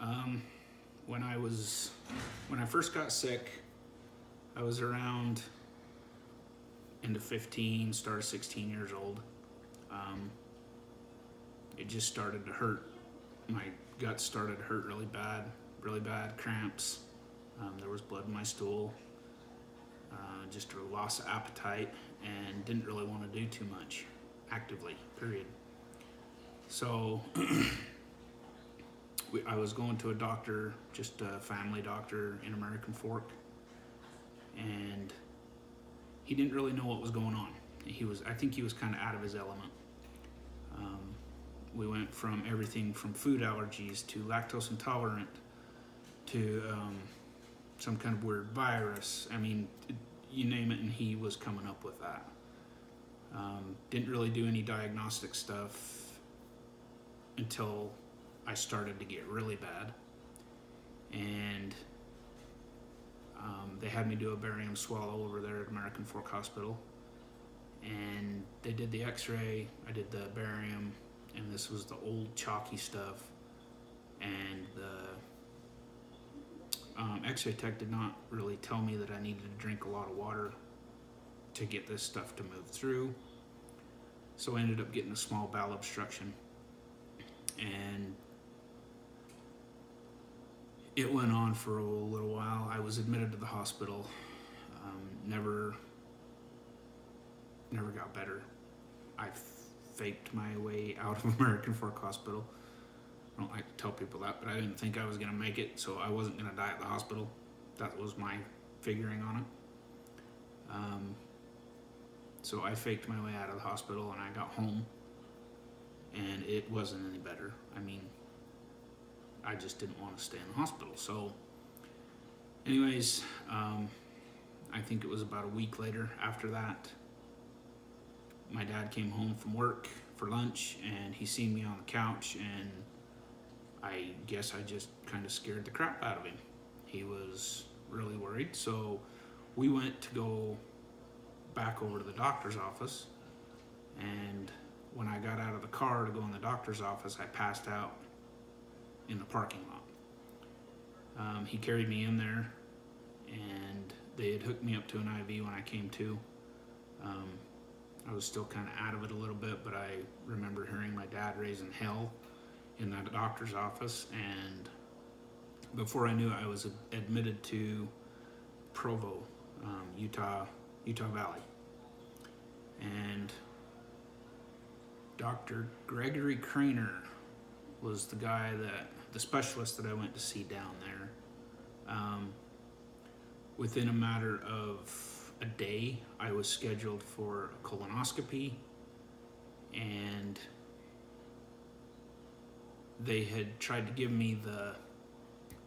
Um, when I first got sick, I was around into 15, started 16 years old. Um, it just started to hurt. My gut started to hurt really bad cramps. There was blood in my stool, just a loss of appetite, and didn't really want to do too much actively, period. So I was going to a doctor, just a family doctor in American Fork, and he didn't really know what was going on. I think he was kind of out of his element. Um, we went from everything from food allergies to lactose intolerant to some kind of weird virus. I mean, you name it, and he was coming up with that. Didn't really do any diagnostic stuff until I started to get really bad. And they had me do a barium swallow over there at American Fork Hospital. And they did the x-ray, I did the barium, and this was the old chalky stuff. And the x-ray tech did not really tell me that I needed to drink a lot of water to get this stuff to move through. So I ended up getting a small bowel obstruction. And it went on for a little while. I was admitted to the hospital. Never got better. I faked my way out of American Fork Hospital. I don't like to tell people that, but I didn't think I was going to make it, so I wasn't going to die at the hospital. That was my figuring on it. So I faked my way out of the hospital, and I got home, and it wasn't any better. I mean, I just didn't want to stay in the hospital. So anyways, I think it was about a week later after that, my dad came home from work for lunch, and he seen me on the couch, and I guess I just kind of scared the crap out of him. He was really worried, so we went to go back over to the doctor's office, and when I got out of the car to go in the doctor's office, I passed out in the parking lot. He carried me in there, and they had hooked me up to an IV when I came to. I was still kind of out of it a little bit, but I remember hearing my dad raising hell in that doctor's office, and before I knew it, I was admitted to Provo, Utah Valley. And Dr. Gregory Craner was the specialist that I went to see down there. Within a matter of a day, I was scheduled for a colonoscopy, and they had tried to give me the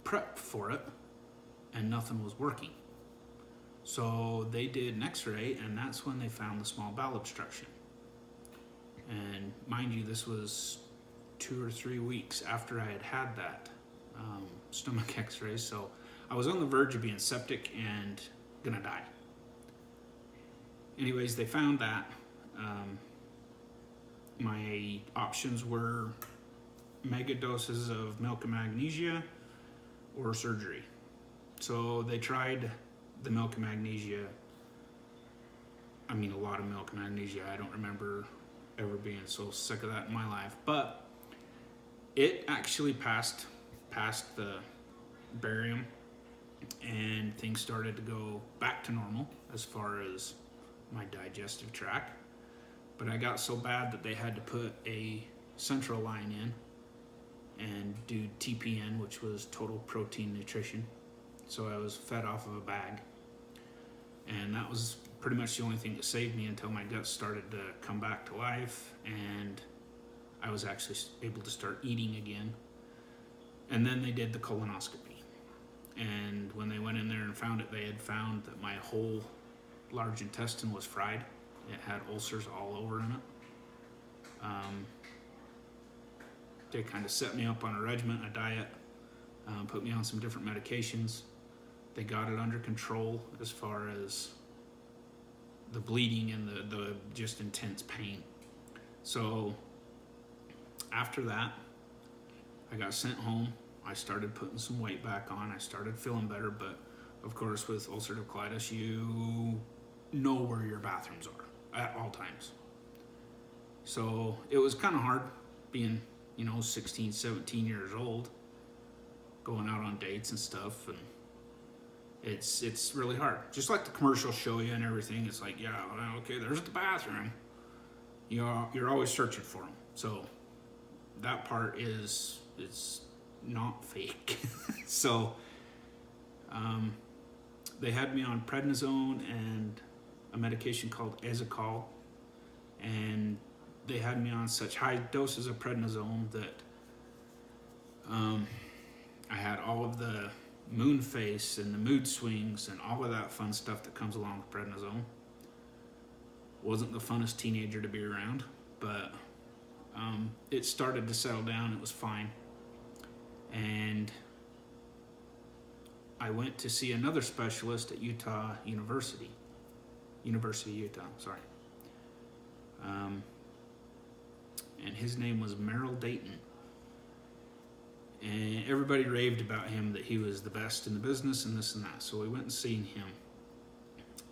prep for it, and nothing was working. So they did an x-ray, and that's when they found the small bowel obstruction. And mind you, this was 2 or 3 weeks after I had that stomach x-ray, so I was on the verge of being septic and gonna die. Anyways, they found that. My options were mega doses of milk and magnesia or surgery. So they tried the milk and magnesia. I mean, a lot of milk and magnesia. I don't remember ever being so sick of that in my life, but it actually passed the barium, and things started to go back to normal as far as my digestive tract. But I got so bad that they had to put a central line in and do TPN, which was total protein nutrition. So I was fed off of a bag, and that was pretty much the only thing that saved me until my gut started to come back to life, and I was actually able to start eating again. And then they did the colonoscopy, and when they went in there and found it, they had found that my whole large intestine was fried. It had ulcers all over in it. They kind of set me up on a regimen, a diet, put me on some different medications. They got it under control as far as the bleeding and the just intense pain. So after that, I got sent home. I started putting some weight back on. I started feeling better, but of course, with ulcerative colitis, you know where your bathrooms are at all times. So it was kind of hard being, 16, 17 years old, going out on dates and stuff, and it's really hard. Just like the commercials show you and everything, it's like, yeah, okay, there's the bathroom. You're always searching for them. So that part is not fake. So they had me on prednisone and a medication called Ezicol, and they had me on such high doses of prednisone that I had all of the moon face and the mood swings and all of that fun stuff that comes along with prednisone. Wasn't the funnest teenager to be around, but it started to settle down. It was fine. And I went to see another specialist at University of Utah, sorry. And his name was Merrill Dayton. And everybody raved about him, that he was the best in the business and this and that. So we went and seen him.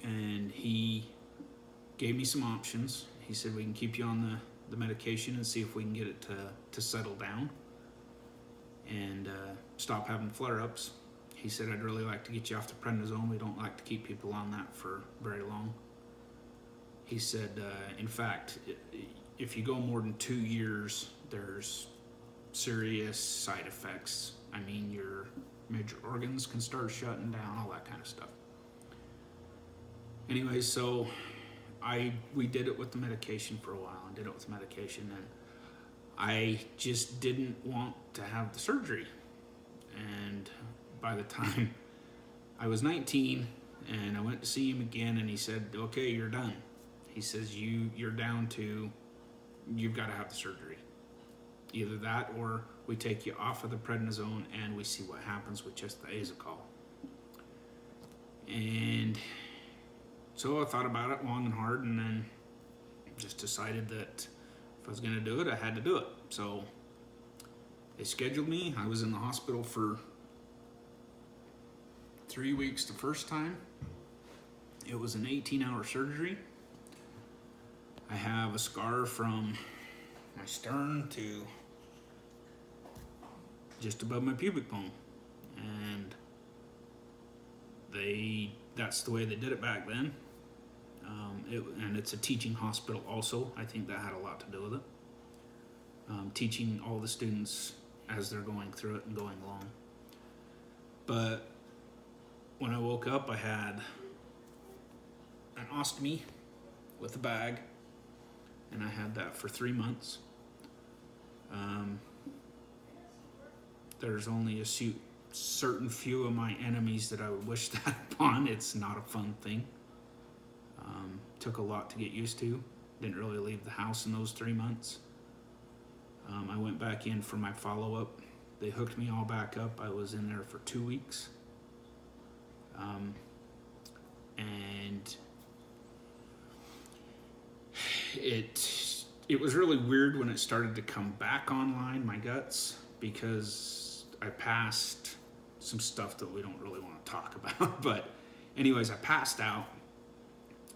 And he gave me some options. He said, we can keep you on the medication and see if we can get it to settle down and stop having flare-ups. He said, I'd really like to get you off the prednisone. We don't like to keep people on that for very long. He said, in fact, if you go more than 2 years, there's serious side effects. I mean, your major organs can start shutting down, all that kind of stuff. Anyway, so we did it with the medication for a while, and I just didn't want to have the surgery. And by the time I was 19 and I went to see him again, and he said, okay, you're done. He says, you're down to, you've got to have the surgery. Either that or we take you off of the prednisone and we see what happens with just the Ezicol. And so I thought about it long and hard, and then just decided that if I was going to do it, I had to do it. So they scheduled me. I was in the hospital for 3 weeks the first time. It was an 18-hour surgery. I have a scar from my sternum to just above my pubic bone. And that's the way they did it back then. And it's a teaching hospital also. I think that had a lot to do with it. Teaching all the students as they're going through it and going along. But when I woke up, I had an ostomy with a bag, and I had that for 3 months. There's only a certain few of my enemies that I would wish that upon. It's not a fun thing. Took a lot to get used to. Didn't really leave the house in those 3 months. I went back in for my follow-up. They hooked me all back up. I was in there for 2 weeks. And it was really weird when it started to come back online, my guts, because I passed some stuff that we don't really want to talk about. But anyways, I passed out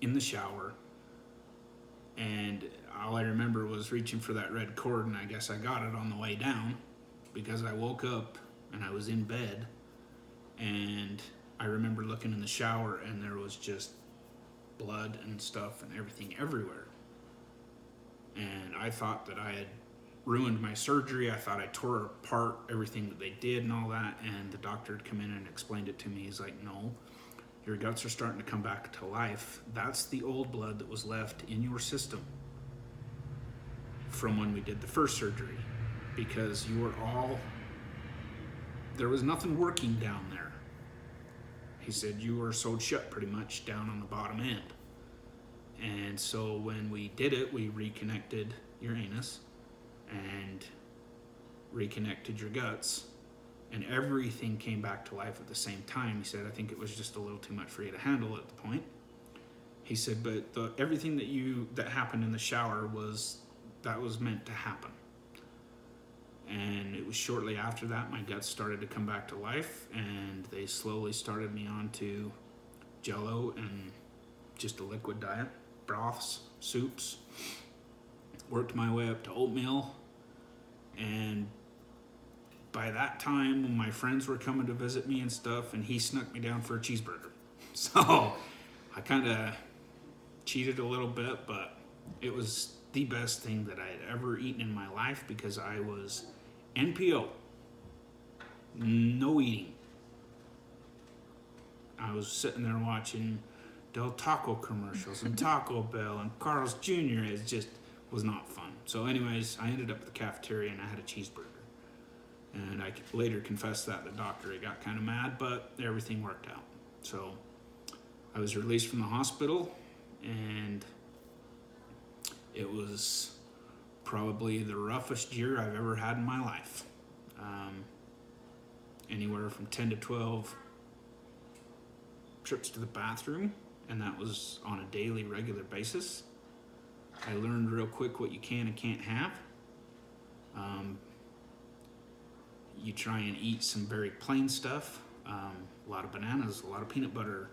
in the shower, and all I remember was reaching for that red cord, and I guess I got it on the way down, because I woke up and I was in bed, and I remember looking in the shower, and there was just blood and stuff and everything everywhere. And I thought that I had ruined my surgery. I thought I tore apart everything that they did and all that, and the doctor had come in and explained it to me. He's like, no, your guts are starting to come back to life. That's the old blood that was left in your system from when we did the first surgery, because there was nothing working down there. He said you were sewed shut pretty much down on the bottom end. And so when we did it, we reconnected your anus and reconnected your guts, and everything came back to life at the same time. He said, I think it was just a little too much for you to handle at the point. He said, but everything that happened in the shower was meant to happen. And was shortly after that my guts started to come back to life, and they slowly started me onto Jello and just a liquid diet, broths, soups. Worked my way up to oatmeal, and by that time, when my friends were coming to visit me and stuff, and he snuck me down for a cheeseburger. So I kind of cheated a little bit, but it was the best thing that I had ever eaten in my life because I was NPO. No eating. I was sitting there watching Del Taco commercials and Taco Bell and Carl's Jr. It just was not fun. So anyways, I ended up at the cafeteria and I had a cheeseburger. And I later confessed that to the doctor. He got kind of mad, but everything worked out. So I was released from the hospital, and it was probably the roughest year I've ever had in my life. Anywhere from 10 to 12 trips to the bathroom, and that was on a daily, regular basis. I learned real quick what you can and can't have. You try and eat some very plain stuff, a lot of bananas, a lot of peanut butter,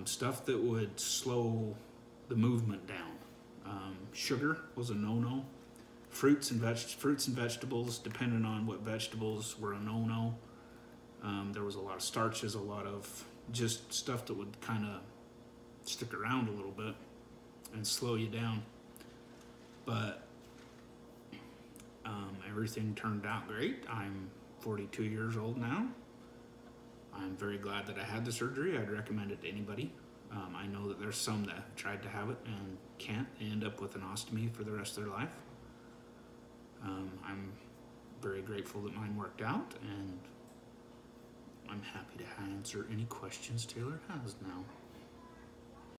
stuff that would slow the movement down. Sugar was a no-no. Fruits and vegetables, depending on what vegetables, were a no-no. There was a lot of starches, a lot of just stuff that would kind of stick around a little bit and slow you down. But everything turned out great. I'm 42 years old now. I'm very glad that I had the surgery. I'd recommend it to anybody. I know that there's some that have tried to have it and can't. They end up with an ostomy for the rest of their life. I'm very grateful that mine worked out, and I'm happy to answer any questions Taylor has now.